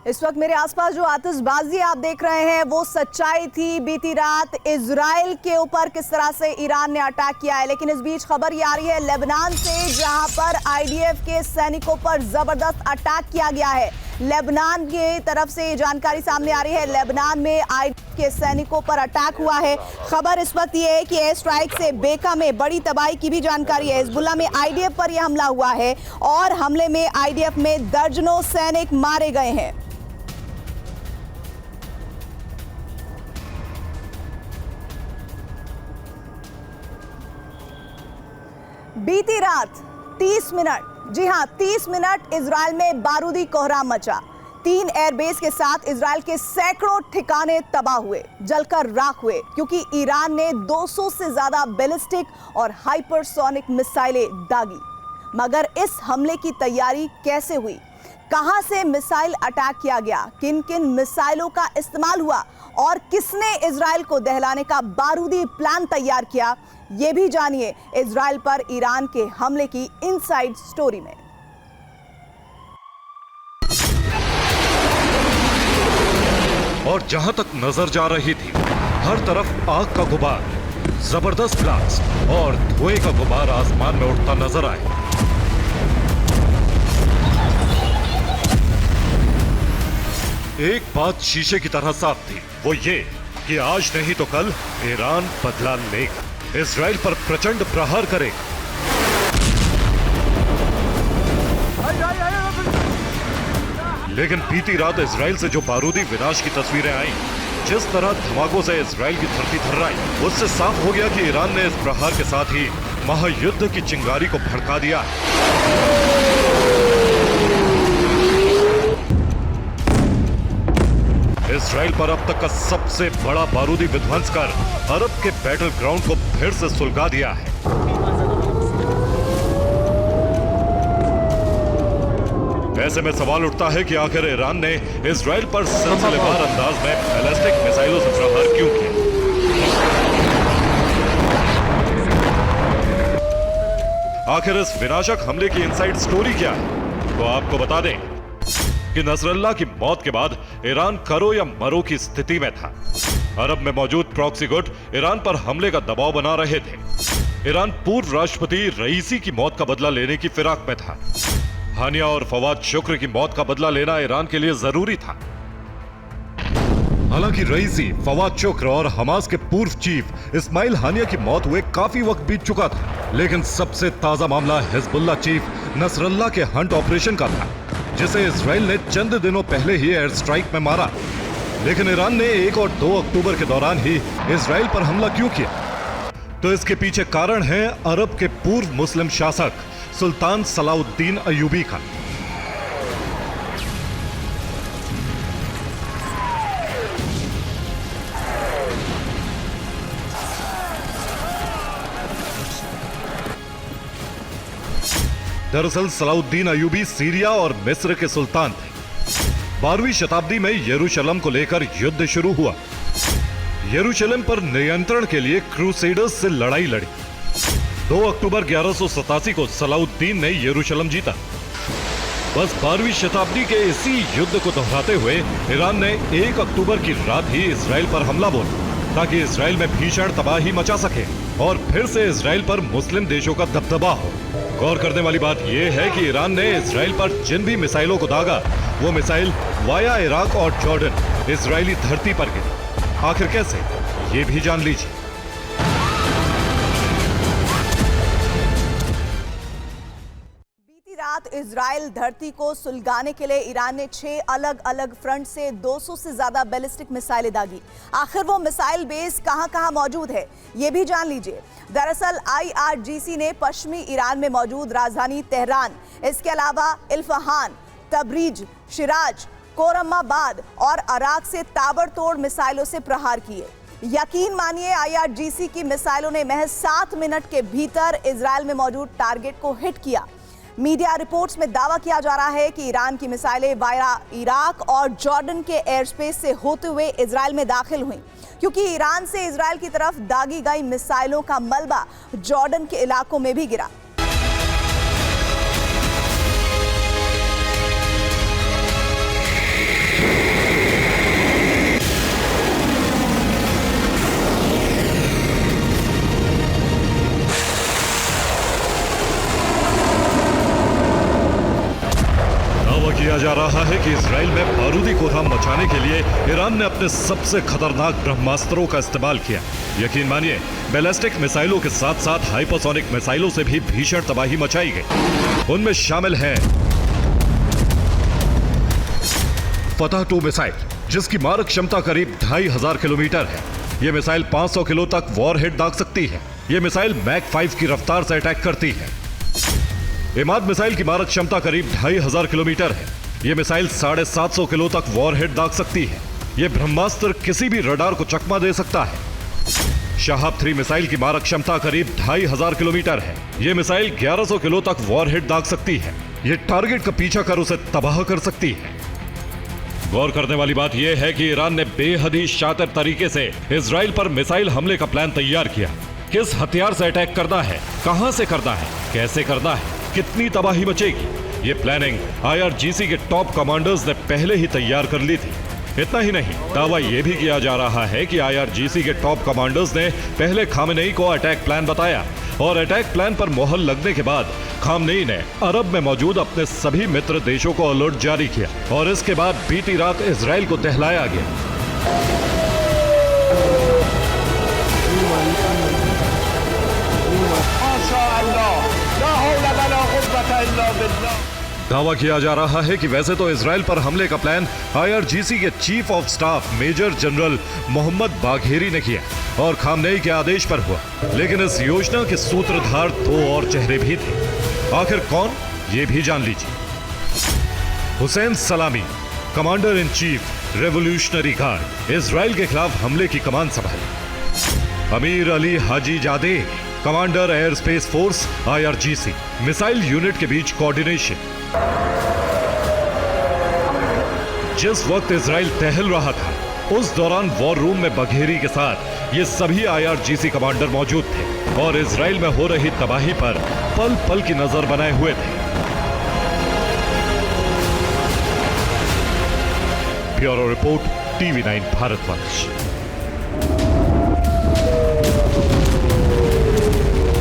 इस वक्त मेरे आसपास जो आतिशबाजी आप देख रहे हैं वो सच्चाई थी। बीती रात इजराइल के ऊपर किस तरह से ईरान ने अटैक किया है, लेकिन इस बीच खबर ये आ रही है लेबनान से, जहां पर आईडीएफ के सैनिकों पर जबरदस्त अटैक किया गया है। लेबनान की तरफ से ये जानकारी सामने आ रही है, लेबनान में आईडीएफ के सैनिकों पर अटैक हुआ है। खबर इस वक्त ये है कि एयर स्ट्राइक से बेका में बड़ी तबाही की भी जानकारी है। हिजबुल्लाह में आईडीएफ पर यह हमला हुआ है और हमले में आईडीएफ में दर्जनों सैनिक मारे गए हैं। बीती रात 30 मिनट, जी हां 30 मिनट इजराइल में बारूदी कोहराम मचा। 3 एयरबेस के साथ इजराइल के सैकड़ों ठिकाने तबाह हुए, जलकर राख हुए, क्योंकि ईरान ने 200 से ज्यादा बैलिस्टिक और हाइपरसोनिक मिसाइलें दागी। मगर इस हमले की तैयारी कैसे हुई, कहां से मिसाइल अटैक किया गया, किन किन मिसाइलों का इस्तेमाल हुआ और किसने इजराइल को दहलाने का बारूदी प्लान तैयार किया, ये भी जानिए इजराइल पर ईरान के हमले की इनसाइड स्टोरी में। और जहां तक नजर जा रही थी, हर तरफ आग का गुबार, जबरदस्त ब्लास्ट और धुएं का गुबार आसमान में उठता नजर आया। एक बात शीशे की तरह साफ थी, वो ये कि आज नहीं तो कल ईरान बदला लेगा, इजराइल पर प्रचंड प्रहार करेगा। लेकिन बीती रात इजराइल से जो बारूदी विनाश की तस्वीरें आई, जिस तरह धमाकों से इजराइल की धरती थर्राई, उससे साफ हो गया कि ईरान ने इस प्रहार के साथ ही महायुद्ध की चिंगारी को भड़का दिया। इजराइल पर अब तक का सबसे बड़ा बारूदी विध्वंस कर अरब के बैटल ग्राउंड को फिर से सुलगा दिया है। ऐसे में सवाल उठता है कि आखिर ईरान ने इजराइल पर सिलसिलेवार अंदाज में बैलिस्टिक मिसाइलों से प्रहार क्यों किया। आखिर इस विनाशक हमले की इनसाइड स्टोरी क्या है, तो आपको बता दें कि नसरल्लाह की मौत के बाद ईरान करो या मरो की स्थिति में था। अरब में मौजूद प्रॉक्सी गुट ईरान पर हमले का दबाव बना रहे थे। ईरान पूर्व राष्ट्रपति रईसी की मौत का बदला लेने की फिराक में था। हानिया और फवाद शुक्र की मौत का बदला लेना ईरान के लिए जरूरी था। हालांकि रईसी, फवाद शुक्र और हमास के पूर्व चीफ इस्माइल हानिया की मौत हुए काफी वक्त बीत चुका था, लेकिन सबसे ताजा मामला हिजबुल्लाह चीफ नसरल्लाह के हंट ऑपरेशन का था, जिसे इजराइल ने चंद दिनों पहले ही एयर स्ट्राइक में मारा। लेकिन ईरान ने 1 और 2 अक्टूबर के दौरान ही इजराइल पर हमला क्यों किया, तो इसके पीछे कारण है अरब के पूर्व मुस्लिम शासक सुल्तान सलाउद्दीन अयूबी का। दरअसल सलाउद्दीन अयूबी सीरिया और मिस्र के सुल्तान थे। 12वीं शताब्दी में यरूशलेम को लेकर युद्ध शुरू हुआ। यरूशलेम पर नियंत्रण के लिए क्रूसेडर्स से लड़ाई लड़ी। 2 अक्टूबर 1187 को सलाउद्दीन ने यरूशलेम जीता। बस 12वीं शताब्दी के इसी युद्ध को दोहराते हुए ईरान ने 1 अक्टूबर की रात ही इजराइल पर हमला बोला, ताकि इजराइल में भीषण तबाही मचा सके और फिर से इजराइल पर मुस्लिम देशों का दबदबा हो। गौर करने वाली बात यह है कि ईरान ने इजराइल पर जिन भी मिसाइलों को दागा, वो मिसाइल वाया इराक और जॉर्डन इजरायली धरती पर गिरी। आखिर कैसे, ये भी जान लीजिए। बीती रात इजराइल धरती को सुलगाने के लिए ईरान ने 6 अलग अलग फ्रंट से 200 से ज्यादा बैलिस्टिक मिसाइलें दागी। आखिर वो मिसाइल बेस कहां मौजूद है, ये भी जान लीजिए। दरअसल IRGC ने पश्चिमी ईरान में मौजूद राजधानी तेहरान, इसके अलावा इल्फहान, तबरीज, शिराज, कोरमाबाद और अराक से ताबड़तोड़ मिसाइलों से प्रहार किए। यकीन मानिए IRGC की मिसाइलों ने महज 7 मिनट के भीतर इजराइल में मौजूद टारगेट को हिट किया। मीडिया रिपोर्ट्स में दावा किया जा रहा है कि ईरान की मिसाइलें वाया इराक और जॉर्डन के एयर स्पेस से होते हुए इजराइल में दाखिल हुई, क्योंकि ईरान से इजराइल की तरफ दागी गई मिसाइलों का मलबा जॉर्डन के इलाकों में भी गिरा। रहा है कि इजराइल में बारूदी कोहराम मचाने के लिए ईरान ने अपने सबसे खतरनाक ब्रह्मास्त्रों का इस्तेमाल किया। यकीन मानिए, बैलिस्टिक मिसाइलों के साथ साथ हाइपरसोनिक मिसाइलों से भी भीषण तबाही मचाई गई। उनमें शामिल है फतह 2 मिसाइल, जिसकी मारक क्षमता करीब 2500 किलोमीटर है। यह मिसाइल 500 किलो तक वॉरहेड दाग सकती है। यह मिसाइल मैक 5 की रफ्तार से अटैक करती है। इमाद मिसाइल की मारक क्षमता करीब 2500 किलोमीटर है। यह मिसाइल 750 किलो तक वॉरहेड दाग सकती है। यह ब्रह्मास्त्र किसी भी रडार को चकमा दे सकता है। शहाब 3 मिसाइल की मारक क्षमता करीब 2500 किलोमीटर है। यह मिसाइल 1100 किलो तक वॉरहेड दाग सकती है। यह टारगेट का पीछा कर उसे तबाह कर सकती है। गौर करने वाली बात यह है कि ईरान ने बेहद ही शातिर तरीके से इजराइल पर मिसाइल हमले का प्लान तैयार किया। किस हथियार से अटैक करना है, कहां से करना है, कैसे करना है, कितनी तबाही मचेगी, ये प्लानिंग IRGC के टॉप कमांडर्स ने पहले ही तैयार कर ली थी। इतना ही नहीं, दावा यह भी किया जा रहा है कि IRGC के टॉप कमांडर्स ने पहले खामेनेई को अटैक प्लान बताया और अटैक प्लान पर मोहर लगने के बाद खामेनेई ने अरब में मौजूद अपने सभी मित्र देशों को अलर्ट जारी किया और इसके बाद बीती रात इजराइल को दहलाया गया। दावा किया जा रहा है कि वैसे तो इजराइल पर हमले का प्लान IRGC के chief of staff major general Mohammad Bagheri ने किया और खामेनेई के आदेश पर हुआ, लेकिन इस योजना के सूत्रधार 2 और चेहरे भी थे। आखिर कौन, ये भी जान लीजिए। हुसैन सलामी, commander in chief revolutionary guard, Israel के खिलाफ हमले की कमान संभाली। अमीर अली हाजी जादे, commander air space force IRGC, missile unit के बीच कोऑर्डिनेशन। जिस वक्त इजराइल टहल रहा था, उस दौरान वॉर रूम में बघेरी के साथ ये सभी IRGC कमांडर मौजूद थे और इजराइल में हो रही तबाही पर पल पल की नजर बनाए हुए थे। Bureau report, TV9 Bharatvarsh.